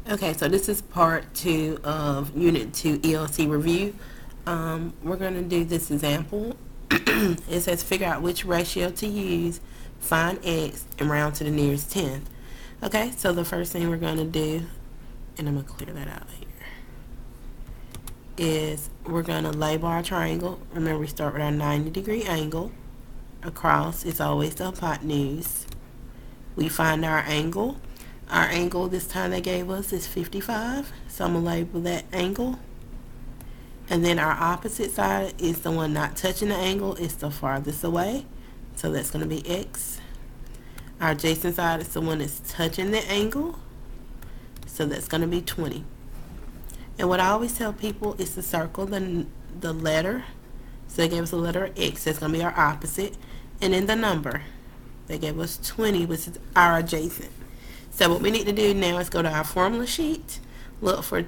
Okay, so this is part 2 of Unit 2 ELC review. We're going to do this example. It says figure out which ratio to use, find x, and round to the nearest tenth. Okay, so the first thing we're going to do, and I'm going to clear that out here, is we're going to label our triangle. Remember, we start with our 90-degree angle. Across is always the hypotenuse. We find our angle. Our angle this time they gave us is 55, so I'm going to label that angle. And then our opposite side is the one not touching the angle, it's the farthest away, so that's going to be x. Our adjacent side is the one that's touching the angle, so that's going to be 20. And what I always tell people is to circle the letter. So they gave us the letter x, that's going to be our opposite, and then the number. They gave us 20, which is our adjacent. So what we need to do now is go to our formula sheet, look for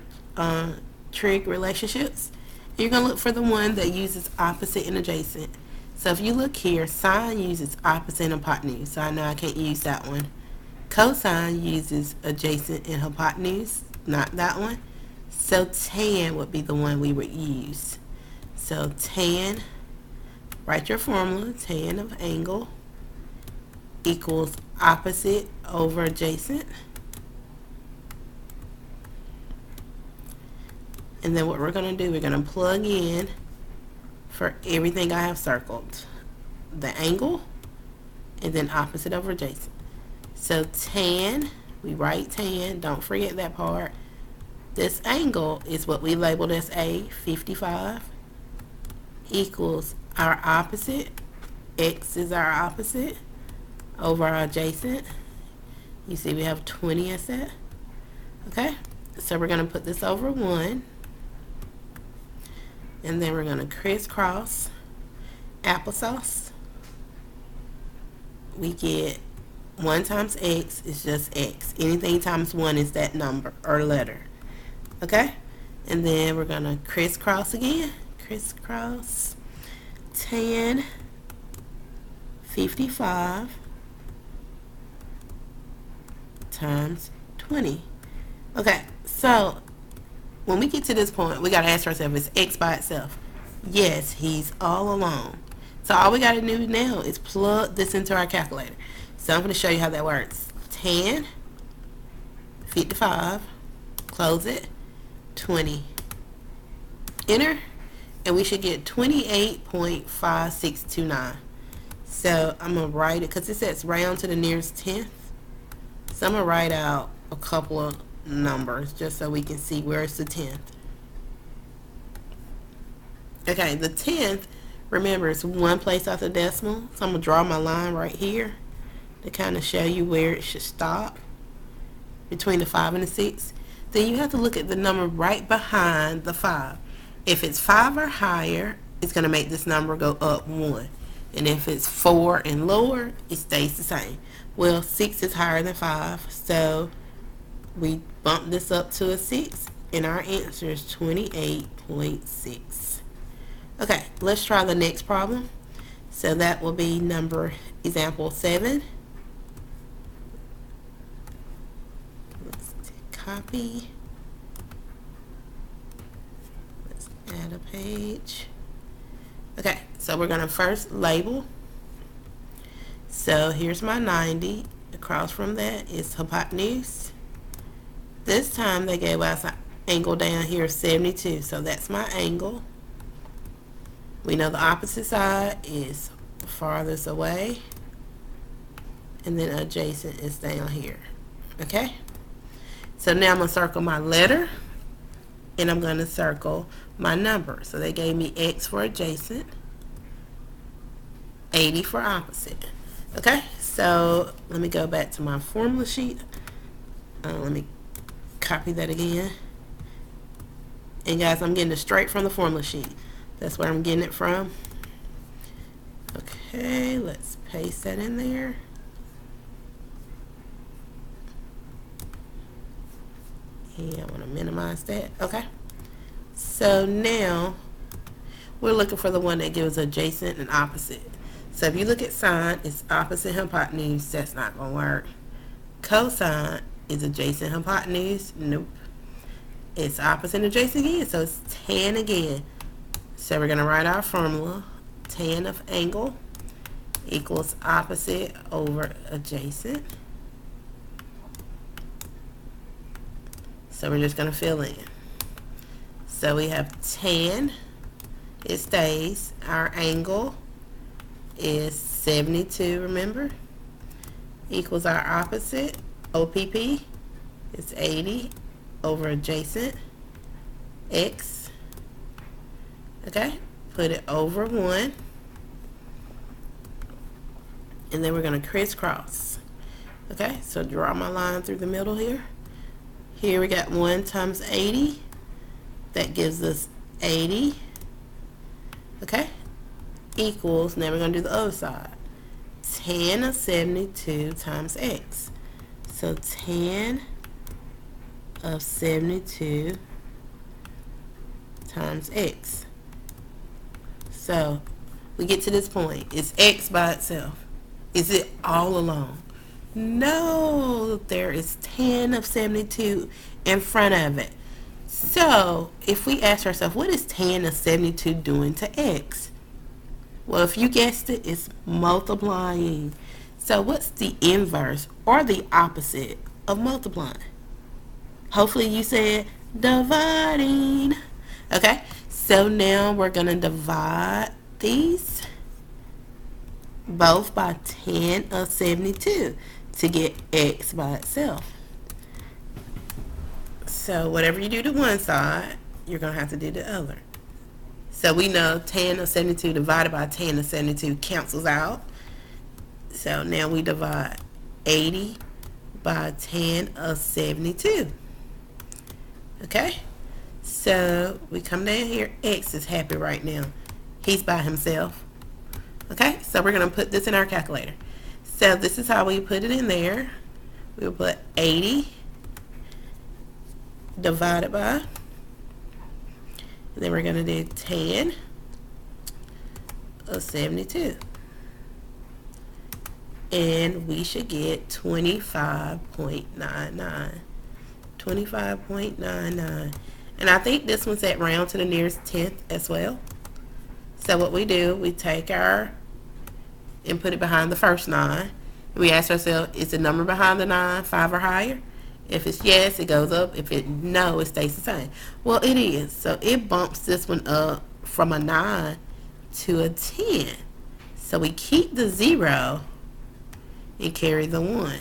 trig relationships. You're going to look for the one that uses opposite and adjacent. So if you look here, sine uses opposite and hypotenuse, so I know I can't use that one. Cosine uses adjacent and hypotenuse, not that one. So tan would be the one we would use. So tan, write your formula, tan of angle equals opposite over adjacent. And then what we're going to do, we're going to plug in for everything I have circled. The angle, and then opposite over adjacent. So tan, we write tan, don't forget that part. This angle is what we labeled as A, 55, equals our opposite, x is our opposite, over our adjacent. You see we have 20 as that. Okay, so we're going to put this over 1. And then we're going to crisscross applesauce. We get 1 times x is just x. Anything times 1 is that number or letter. Okay? And then we're going to crisscross again. Crisscross tan 55 times 20. Okay, so when we get to this point, we got to ask ourselves, is x by itself? Yes, he's all alone. So all we got to do now is plug this into our calculator. So I'm going to show you how that works. Tan 55, close it, 20. Enter, and we should get 28.5629. So I'm going to write it, because it says round to the nearest tenth. So I'm going to write out a couple of numbers just so we can see where's the 10th. Okay, the 10th, remember, it's one place off the decimal, so I'm going to draw my line right here to kind of show you where it should stop between the 5 and the 6. Then you have to look at the number right behind the 5. If it's 5 or higher, it's going to make this number go up 1. And if it's 4 and lower, it stays the same. Well, 6 is higher than 5, so we bump this up to a 6, and our answer is 28.6. Okay, let's try the next problem. So that will be example 7. Let's copy. Let's add a page. Okay, so we're going to first label. So here's my 90. Across from that is hypotenuse. This time they gave us an angle down here of 72, so that's my angle. We know the opposite side is farthest away, and then adjacent is down here. Okay? So now I'm going to circle my letter, and I'm going to circle my number. So they gave me x for adjacent, 80 for opposite. Okay? So let me go back to my formula sheet. Let me copy that again. And guys, I'm getting it straight from the formula sheet. That's where I'm getting it from. Okay, let's paste that in there. Yeah, I want to minimize that. Okay. So now we're looking for the one that gives adjacent and opposite. So if you look at sine, it's opposite hypotenuse. That's not going to work. Cosine is adjacent hypotenuse. Nope. It's opposite adjacent again, so it's tan again. So we're going to write our formula. Tan of angle equals opposite over adjacent. So we're just going to fill in. So we have tan, it stays. Our angle is 72, remember? Equals our opposite, OPP, is 80 over adjacent, X. Okay, put it over 1. And then we're going to crisscross. Okay, so draw my line through the middle here. Here we got 1 times 80. That gives us 80. Okay, equals, now we're going to do the other side. Tan of 72 times X. So tan of 72 times X. So we get to this point. It's X by itself. Is it all alone? No, there is tan of 72 in front of it. So if we ask ourselves, what is tan of 72 doing to X? Well, if you guessed it, it's multiplying. So what's the inverse or the opposite of multiplying? Hopefully you said dividing. Okay, so now we're going to divide these both by tan of 72 to get X by itself. So whatever you do to one side, you're going to have to do the other. So we know tan of 72 divided by tan of 72 cancels out. So now we divide 80 by tan of 72. Okay? So we come down here. X is happy right now. He's by himself. Okay? So we're going to put this in our calculator. So this is how we put it in there. We'll put 80 divided by, and then we're going to do tan of 72. And we should get 25.99. 25.99. And I think this one's at round to the nearest tenth as well. So what we do, we take our and put it behind the first 9. We ask ourselves, is the number behind the 9 5 or higher? If it's yes, it goes up. If it no, it stays the same. Well, it is. So it bumps this one up from a 9 to a 10. So we keep the 0 and carry the 1.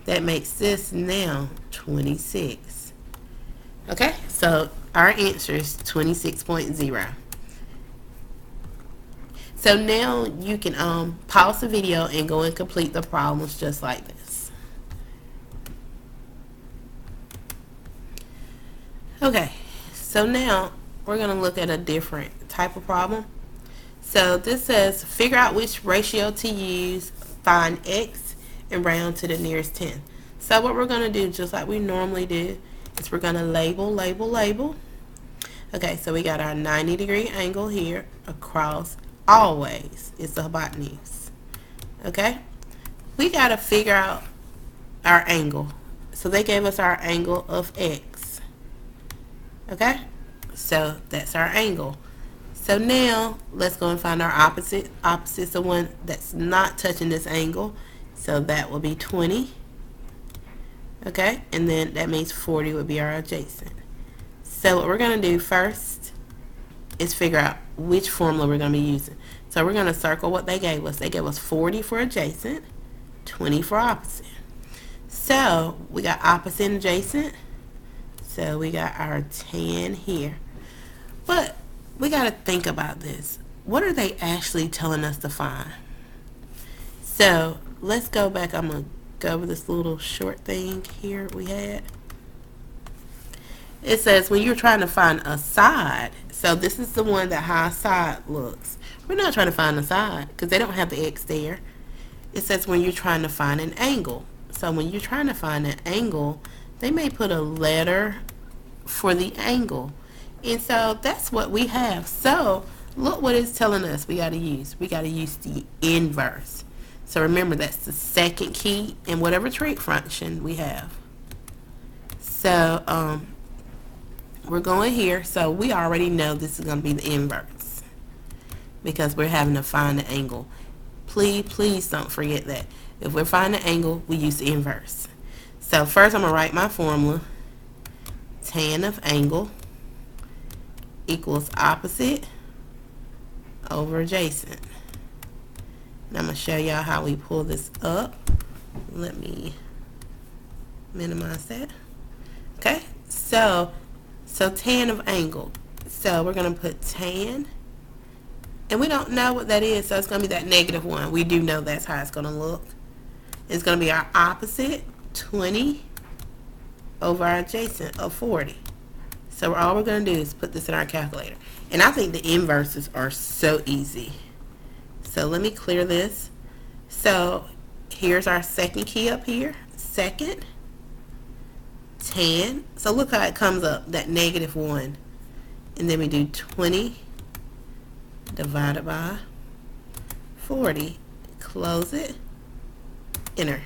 That makes this now 26. Okay, so our answer is 26.0. So now you can pause the video and go and complete the problems just like this. Okay, so now we're going to look at a different type of problem. So this says figure out which ratio to use, find X, and round to the nearest 10. So what we're going to do, just like we normally do, is we're going to label, label, label. Okay, so we got our 90-degree angle here across. Always is the hypotenuse. Okay, we got to figure out our angle. So they gave us our angle of X. Okay, so that's our angle. So now let's go and find our opposite. Opposite's the one that's not touching this angle, so that will be 20. Okay, and then that means 40 would be our adjacent. So what we're going to do first is figure out which formula we're going to be using. So we're going to circle what they gave us. They gave us 40 for adjacent, 20 for opposite. So we got opposite and adjacent. So we got our tan here. But we got to think about this. What are they actually telling us to find? So let's go back. I'm going to go over this little short thing here we had. It says when you're trying to find a side, so this is the one that how a side looks. We're not trying to find the side because they don't have the X there. It says when you're trying to find an angle. So when you're trying to find an angle, they may put a letter for the angle. And so that's what we have. So look what it's telling us we got to use. We got to use the inverse. So remember, that's the second key in whatever trig function we have. So we're going here. So we already know this is going to be the inverse because we're having to find the angle. Please don't forget that. If we're finding the angle, we use the inverse. So first I'm going to write my formula. Tan of angle equals opposite over adjacent. And I'm going to show y'all how we pull this up. Let me minimize that. Okay, so tan of angle. So we're going to put tan, and we don't know what that is, so it's going to be that -1. We do know that's how it's going to look. It's going to be our opposite, 20 over our adjacent of 40. So all we're going to do is put this in our calculator. And I think the inverses are so easy. So let me clear this. So here's our second key up here. Second, tan. So look how it comes up, that -1. And then we do 20 divided by 40. Close it. Enter.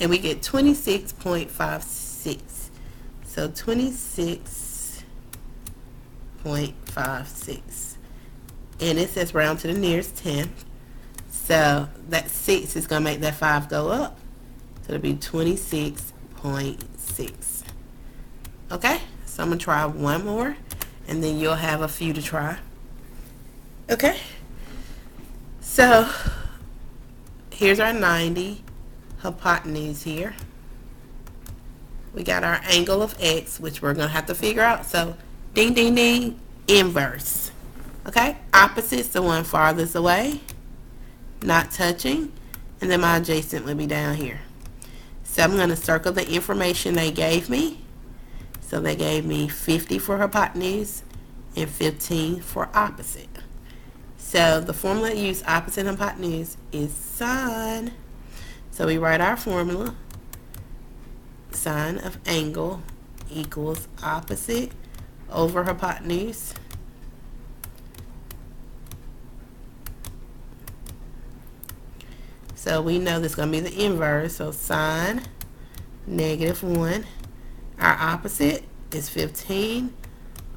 And we get 26.56. So 26.56. And it says round to the nearest tenth. So that 6 is going to make that 5 go up. So it'll be 26.6. Okay, so I'm going to try one more, and then you'll have a few to try. Okay, so here's our 90 hypotenuse here. We got our angle of x, which we're going to have to figure out. So ding, ding, ding, inverse. Okay, opposite's the one farthest away, not touching, and then my adjacent would be down here. So I'm going to circle the information they gave me. So they gave me 50 for hypotenuse and 15 for opposite. So the formula to use opposite and hypotenuse is sine. So we write our formula. Sine of angle equals opposite over hypotenuse. So we know this is going to be the inverse. So sine -1. Our opposite is 15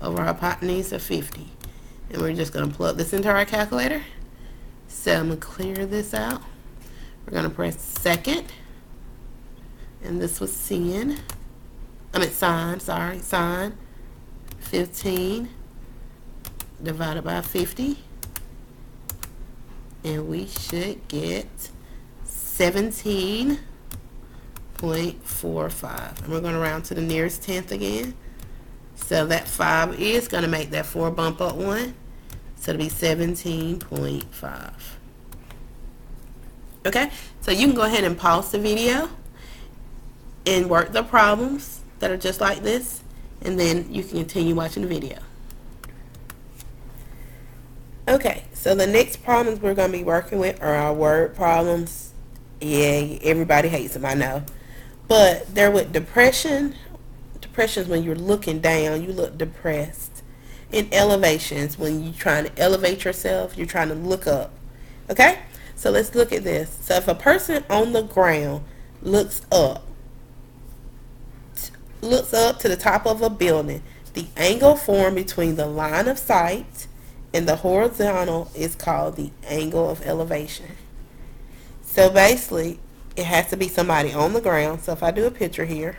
over hypotenuse of 50. And we're just going to plug this into our calculator. So I'm going to clear this out. We're going to press second. And this was sine. Sine, sorry. Sine 15 divided by 50. And we should get 17.45. And we're going to round to the nearest tenth again. So that 5 is going to make that 4 bump up 1. So it'll be 17.5. Okay, so you can go ahead and pause the video and work the problems that are just like this, and then you can continue watching the video. Okay, so the next problems we're going to be working with are our word problems. Yeah, everybody hates them, I know. But they're with depression. Depression is when you're looking down, you look depressed. And elevations, when you're trying to elevate yourself, you're trying to look up. Okay? So let's look at this. So if a person on the ground looks up to the top of a building, the angle formed between the line of sight and the horizontal is called the angle of elevation. So basically, it has to be somebody on the ground. So if I do a picture here,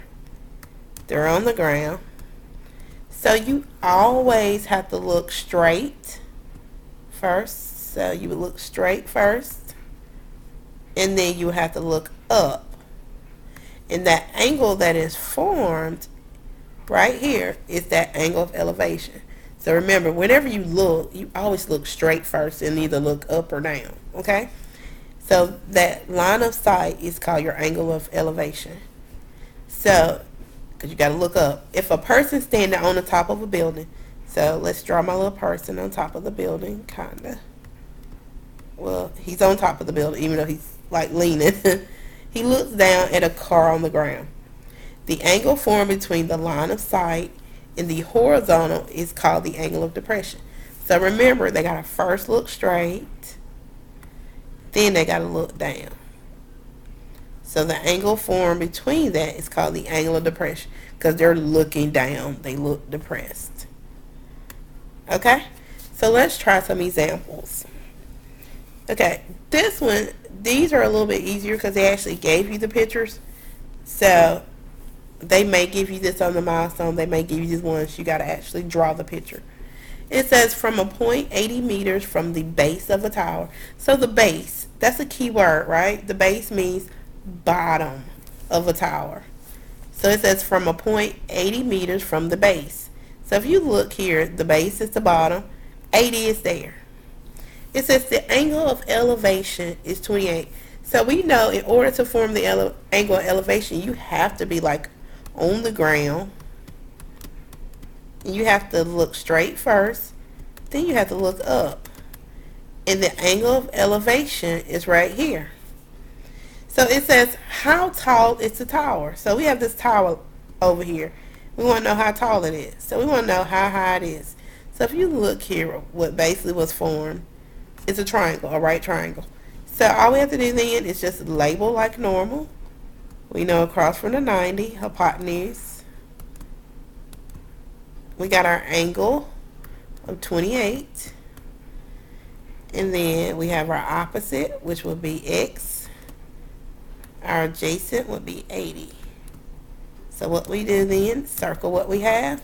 they're on the ground. So you always have to look straight first. So you would look straight first, and then you have to look up. And that angle that is formed right here is that angle of elevation. So remember, whenever you look, you always look straight first and either look up or down. Okay? So that line of sight is called your angle of elevation. So, because you got to look up. If a person's standing on the top of a building, so let's draw my little person on top of the building, kind of. Well, he's on top of the building, even though he's like leaning. He looks down at a car on the ground. The angle formed between the line of sight and the horizontal is called the angle of depression. So remember, they got to first look straight, then they got to look down. So the angle formed between that is called the angle of depression because they're looking down. They look depressed. Okay? So let's try some examples. Okay, this one, these are a little bit easier because they actually gave you the pictures. So they may give you this on the milestone. They may give you these ones. You got to actually draw the picture. It says from a point 80 meters from the base of a tower. So the base, that's a key word, right? The base means bottom of a tower. So it says from a point 80 meters from the base. So if you look here, the base is the bottom, 80 is there. It says the angle of elevation is 28. So we know in order to form the angle of elevation, you have to be like on the ground. You have to look straight first. Then you have to look up. And the angle of elevation is right here. So it says, how tall is the tower? So we have this tower over here. We want to know how tall it is. So we want to know how high it is. So if you look here, what basically was formed is a triangle, a right triangle. So all we have to do then is just label like normal. We know across from the 90, hypotenuse. We got our angle of 28. And then we have our opposite, which would be x. Our adjacent would be 80. So what we do then, circle what we have.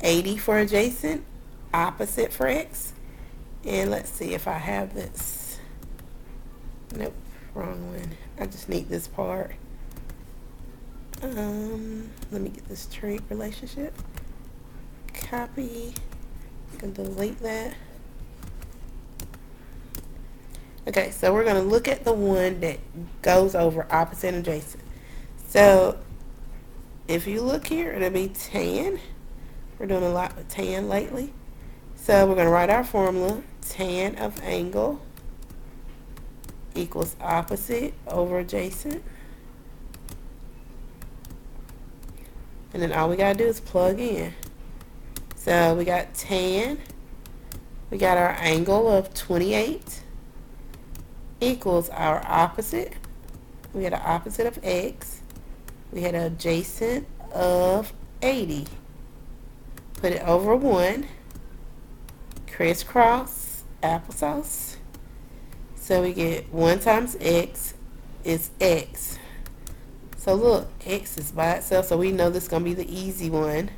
80 for adjacent, opposite for x. And let's see if I have this. Nope, wrong one. I just need this part. Let me get this trait relationship. Copy. I can delete that. Okay, so we're going to look at the one that goes over opposite and adjacent. So if you look here, it'll be tan. We're doing a lot with tan lately. So we're going to write our formula. Tan of angle equals opposite over adjacent. And then all we got to do is plug in. So we got tan. We got our angle of 28 equals our opposite. We had an opposite of x. We had an adjacent of 80. Put it over 1. Crisscross applesauce. So we get 1 times x is x. So look, x is by itself, so we know this is going to be the easy one.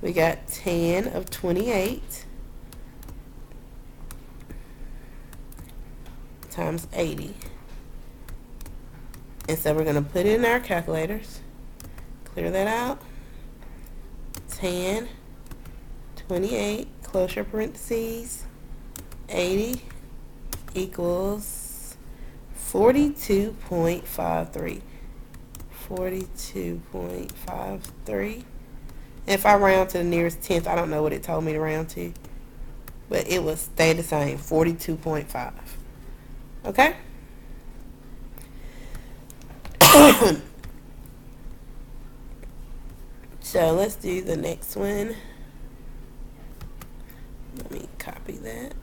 We got tan of 28 times 80. And so we're going to put it in our calculators. Clear that out. Tan 28, close your parentheses, 80 equals 42.53. 42.53. If I round to the nearest tenth, I don't know what it told me to round to, but it would stay the same, 42.5. Okay? So let's do the next one. Let me copy that.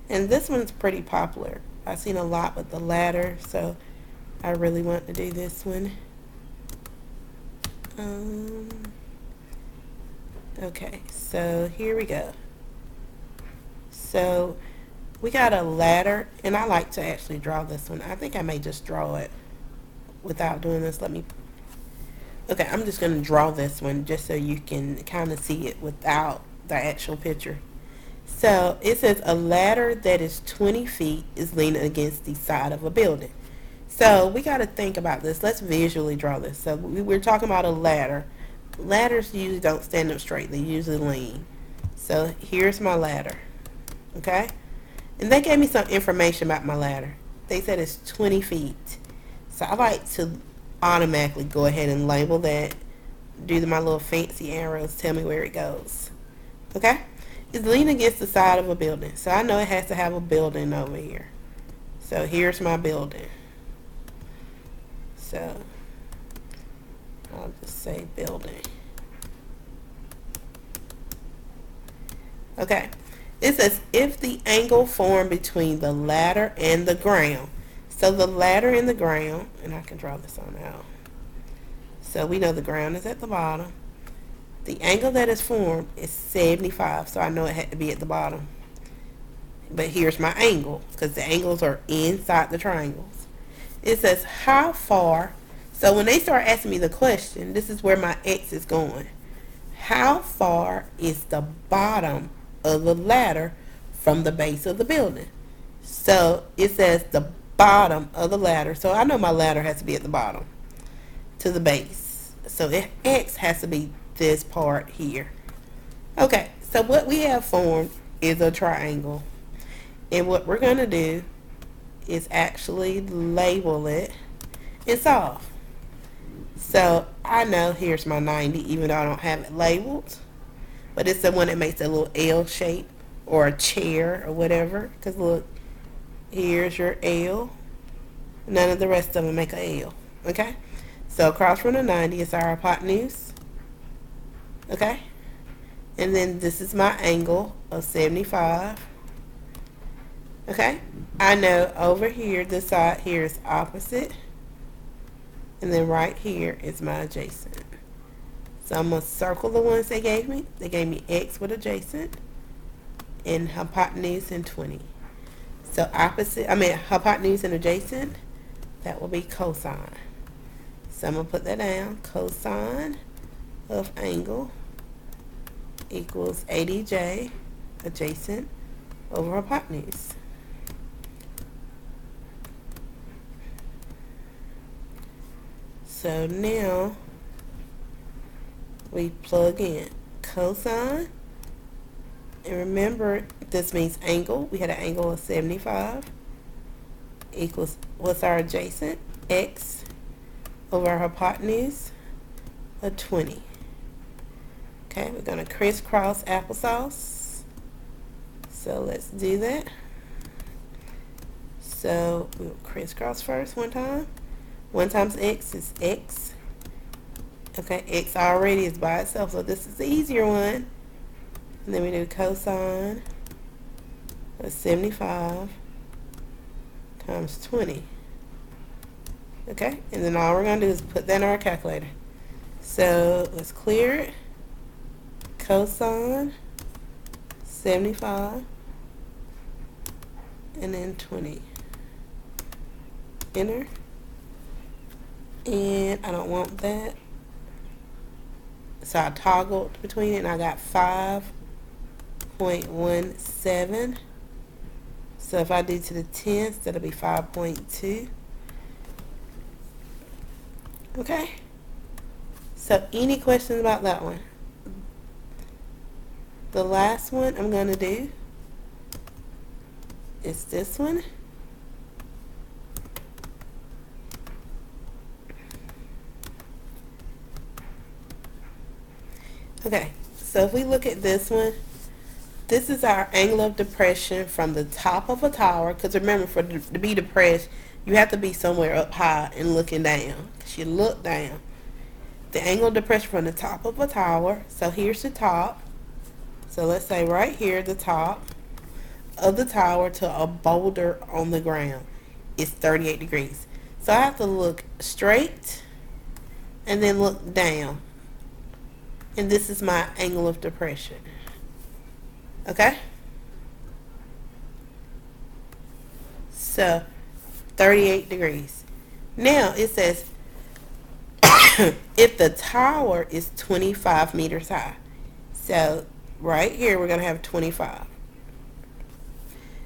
And this one's pretty popular. I've seen a lot with the ladder, so I really want to do this one. Okay, so here we go. So we got a ladder, and I like to actually draw this one. I think I may just draw it without doing this. Okay, I'm just going to draw this one just so you can kind of see it without the actual picture. So it says a ladder that is 20 feet is leaning against the side of a building. So we got to think about this. Let's visually draw this. So we're talking about a ladder. Ladders usually don't stand up straight. They usually lean. So here's my ladder. Okay? And they gave me some information about my ladder. They said it's 20 feet. So I like to automatically go ahead and label that. Do my little fancy arrows. Tell me where it goes. Okay? It's leaning against the side of a building. So I know it has to have a building over here. So here's my building. So I'll just say building. Okay. It says if the angle formed between the ladder and the ground. So the ladder and the ground, and I can draw this on out. So we know the ground is at the bottom. The angle that is formed is 75, so I know it had to be at the bottom. But here's my angle, because the angles are inside the triangles. It says how far, so when they start asking me the question, this is where my X is going. How far is the bottom of the ladder from the base of the building? So it says the bottom of the ladder. So I know my ladder has to be at the bottom to the base. So X has to be this part here. Okay, so what we have formed is a triangle. And what we're going to do is actually label it and solve. So I know here's my 90, even though I don't have it labeled. But it's the one that makes a little L shape or a chair or whatever. Because look, here's your L. None of the rest of them make a L. Okay? So across from the 90 is our hypotenuse. Okay? And then this is my angle of 75. Okay? I know over here, this side here is opposite. And then right here is my adjacent. So I'm going to circle the ones they gave me. They gave me X with adjacent and hypotenuse and 20. So hypotenuse and adjacent, that will be cosine. So I'm going to put that down. Cosine of angle equals 80J adjacent over hypotenuse. So now we plug in cosine, and remember this means angle. We had an angle of 75 equals, what's our adjacent? X over our hypotenuse of 20. Okay, we're going to crisscross applesauce. So let's do that. So we'll crisscross first one time. 1 times X is X. Okay, X already is by itself, so this is the easier one. And then we do cosine of 75 times 20. Okay, and then all we're going to do is put that in our calculator. So let's clear it. Cosine 75 and then 20. Enter. And I don't want that. So I toggled between it and I got 5.17. So if I do to the 10th, that'll be 5.2. Okay. So any questions about that one? The last one I'm going to do is this one. Okay, so if we look at this one, this is our angle of depression from the top of a tower. Because remember, to be depressed, you have to be somewhere up high and looking down. Because you look down. The angle of depression from the top of a tower. So here's the top. So let's say right here, the top of the tower to a boulder on the ground is 38 degrees. So I have to look straight and then look down. And this is my angle of depression. Okay? So, 38 degrees. Now, it says, if the tower is 25 meters high. So, right here, we're going to have 25.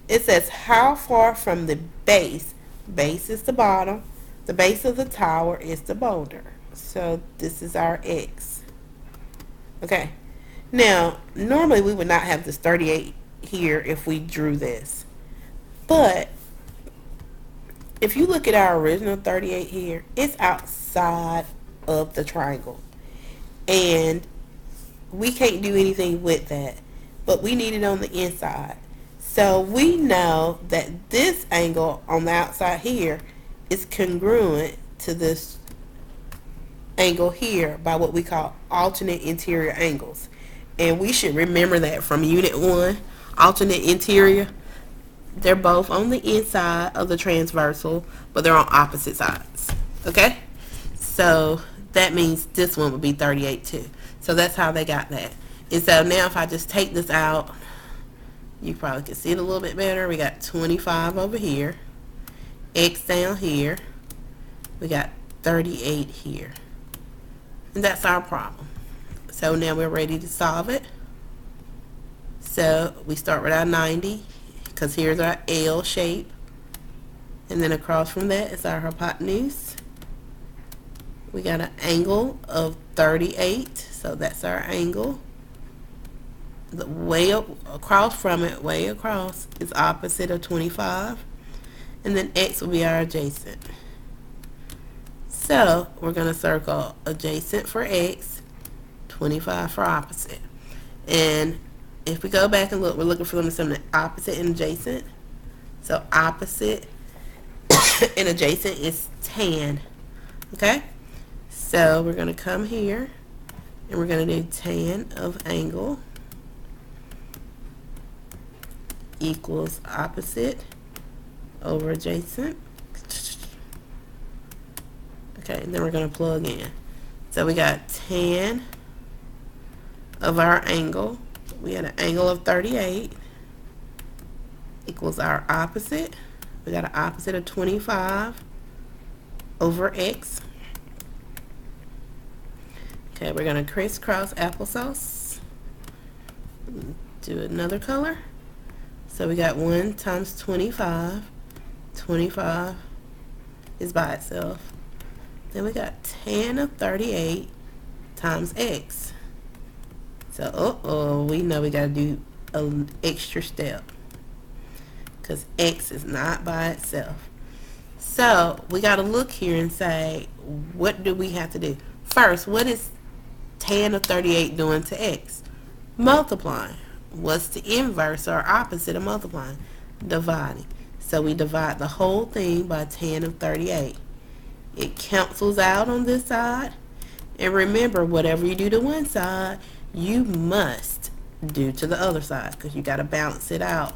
It says, how far from the base is the bottom, the base of the tower is the boulder. So, this is our X. Okay, now normally we would not have this 38 here if we drew this, but if you look at our original 38 here, it's outside of the triangle and we can't do anything with that, but we need it on the inside. So we know that this angle on the outside here is congruent to this angle here by what we call alternate interior angles. And we should remember that from Unit 1, alternate interior. They're both on the inside of the transversal, but they're on opposite sides. Okay? So that means this one would be 38 too. So that's how they got that. And so now if I just take this out, you probably can see it a little bit better. We got 25 over here, X down here, we got 38 here. And that's our problem. So now we're ready to solve it. So we start with our 90, because here's our L shape. And then across from that is our hypotenuse. We got an angle of 38, so that's our angle. The way across from it, way across, is opposite of 25. And then X will be our adjacent. So we're going to circle adjacent for X, 25 for opposite. And if we go back and look, we're looking for something opposite and adjacent. So opposite and adjacent is tan. Okay? So we're going to come here and we're going to do tan of angle equals opposite over adjacent. Okay, and then we're going to plug in. So we got tan of our angle. We had an angle of 38 equals our opposite. We got an opposite of 25 over X. Okay, we're going to crisscross applesauce. Do another color. So we got 1 times 25. 25 is by itself. Then we got tan of 38 times X. So, we know we got to do an extra step, because X is not by itself. So we got to look here and say, what do we have to do? First, what is tan of 38 doing to X? Multiplying. What's the inverse or opposite of multiplying? Dividing. So we divide the whole thing by tan of 38. It cancels out on this side. And remember, whatever you do to one side, you must do to the other side, because you got to balance it out.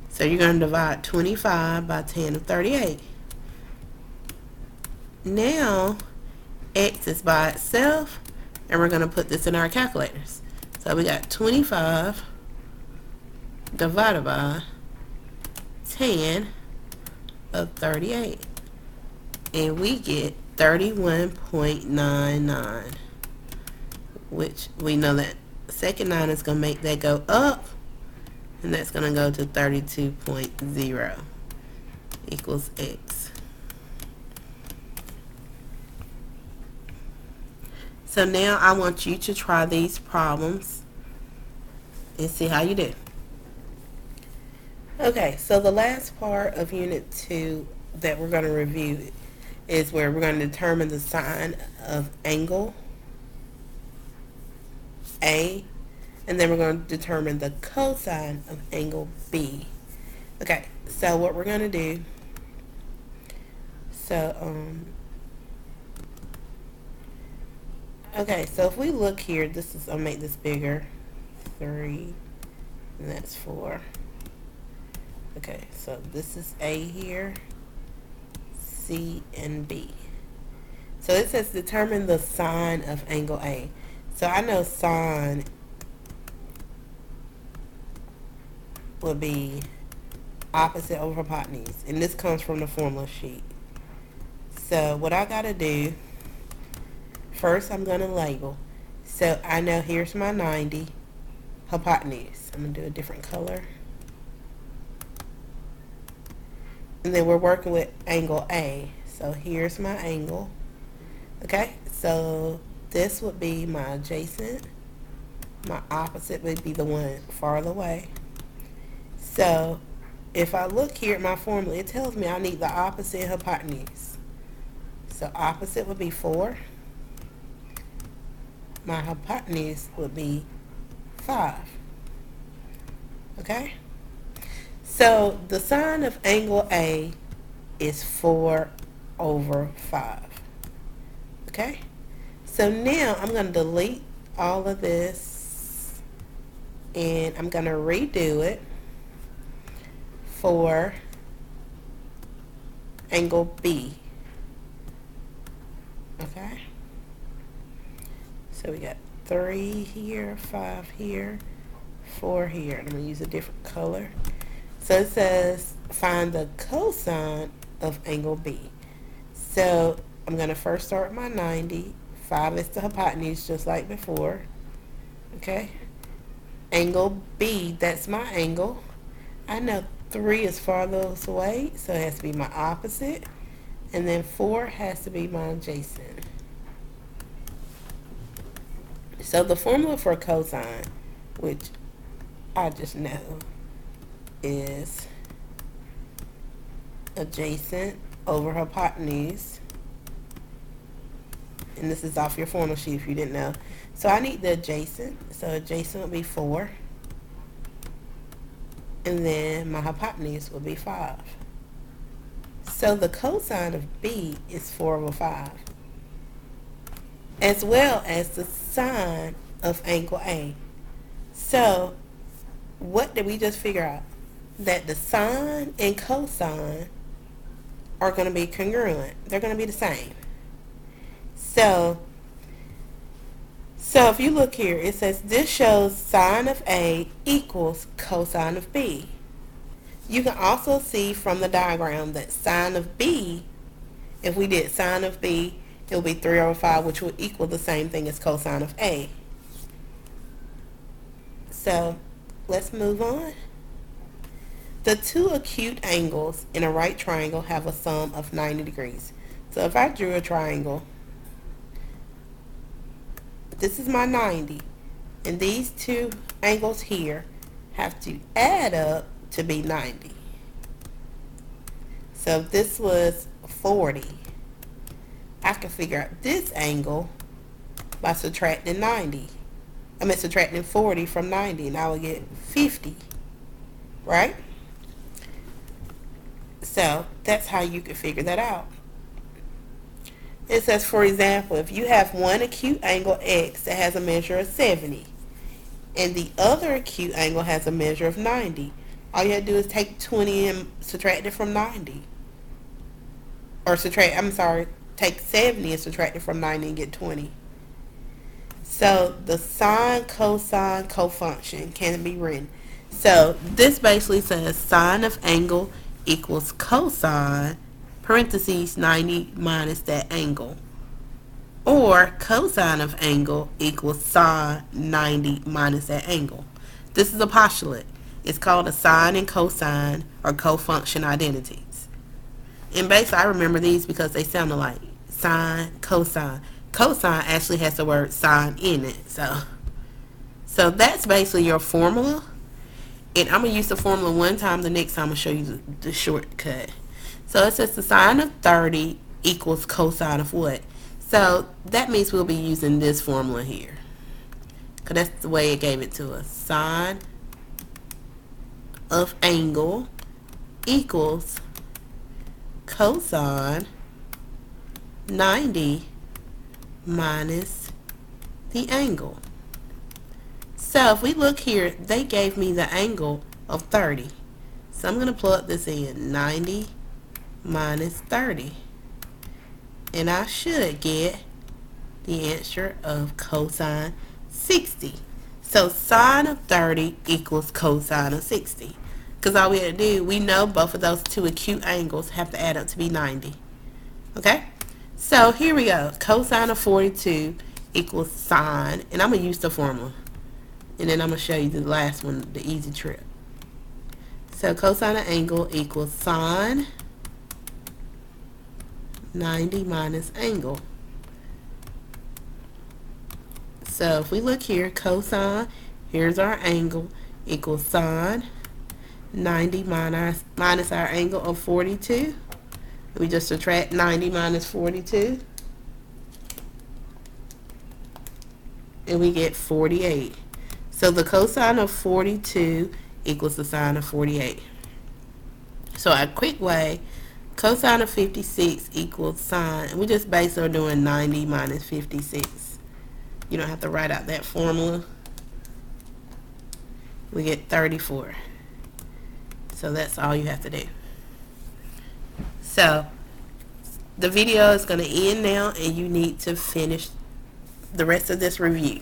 So you're going to divide 25 by tan of 38. Now, X is by itself, and we're going to put this in our calculators. So we got 25 divided by tan of 38. And we get 31.99, which we know that second 9 is going to make that go up, and that's going to go to 32.0 equals X. So now I want you to try these problems and see how you do. Okay, so the last part of Unit 2 that we're going to review is where we're going to determine the sine of angle A, and then we're going to determine the cosine of angle B. Okay, so what we're going to do, okay, so if we look here, I'll make this bigger, 3, and that's 4. Okay, so this is A here, C, and B. So it says determine the sine of angle A. So I know sine would be opposite over hypotenuse, and this comes from the formula sheet. So what I gotta do, first I'm gonna label. So I know here's my 90 hypotenuse. I'm gonna do a different color. And then we're working with angle A. So here's my angle. Okay, so this would be my adjacent. My opposite would be the one farther away. So if I look here at my formula, it tells me I need the opposite hypotenuse. So opposite would be 4. My hypotenuse would be 5. Okay? So the sine of angle A is 4 over 5. Okay? So now I'm going to delete all of this. And I'm going to redo it for angle B. Okay? So we got 3 here, 5 here, 4 here. I'm going to use a different color. So it says find the cosine of angle B. So I'm going to first start with my 90. 5 is the hypotenuse just like before. Okay? Angle B, that's my angle. I know 3 is farthest away, so it has to be my opposite. And then 4 has to be my adjacent. So the formula for cosine, which I just know, is adjacent over hypotenuse. And this is off your formula sheet if you didn't know. So I need the adjacent. So adjacent will be 4. And then my hypotenuse will be 5. So the cosine of B is 4 over 5. As well as the sine of angle A. So what did we just figure out? That the sine and cosine are going to be congruent. They're going to be the same. So if you look here, it says this shows sine of A equals cosine of B. You can also see from the diagram that sine of B, if we did sine of B, it will be 3 over 5, which will equal the same thing as cosine of A. So let's move on. The two acute angles in a right triangle have a sum of 90 degrees. So if I drew a triangle, this is my 90, and these two angles here have to add up to be 90. So if this was 40, I can figure out this angle by subtracting 40 from 90, and I will get 50, right? So that's how you can figure that out. It says, for example, if you have one acute angle X that has a measure of 70 and the other acute angle has a measure of 90, all you have to do is take 20 and subtract it from 90. Or take 70 and subtract it from 90 and get 20. So the sine, cosine, cofunction can be written. So this basically says sine of angle equals cosine, parentheses 90 minus that angle. Or cosine of angle equals sine 90 minus that angle. This is a postulate. It's called a sine and cosine or cofunction identities. And basically I remember these because they sound alike. Sine, cosine. Cosine actually has the word sine in it. So that's basically your formula. And I'm going to use the formula one time. The next time I'm going to show you the shortcut. So it says the sine of 30 equals cosine of what? So that means we'll be using this formula here. Because that's the way it gave it to us. Sine of angle equals cosine 90 minus the angle. So if we look here, they gave me the angle of 30. So I'm going to plug this in, 90 minus 30. And I should get the answer of cosine 60. So sine of 30 equals cosine of 60. Because all we have to do, we know both of those two acute angles have to add up to be 90. Okay? So here we go. Cosine of 42 equals sine. And I'm going to use the formula. And then I'm going to show you the last one, the easy trick. So cosine of angle equals sine 90 minus angle. So if we look here, cosine, here's our angle, equals sine 90 minus our angle of 42. We just subtract 90 minus 42. And we get 48. So the cosine of 42 equals the sine of 48. So a quick way, cosine of 56 equals sine, and we just basically are doing 90 minus 56. You don't have to write out that formula. we get 34. So that's all you have to do. So the video is going to end now, and you need to finish the rest of this review.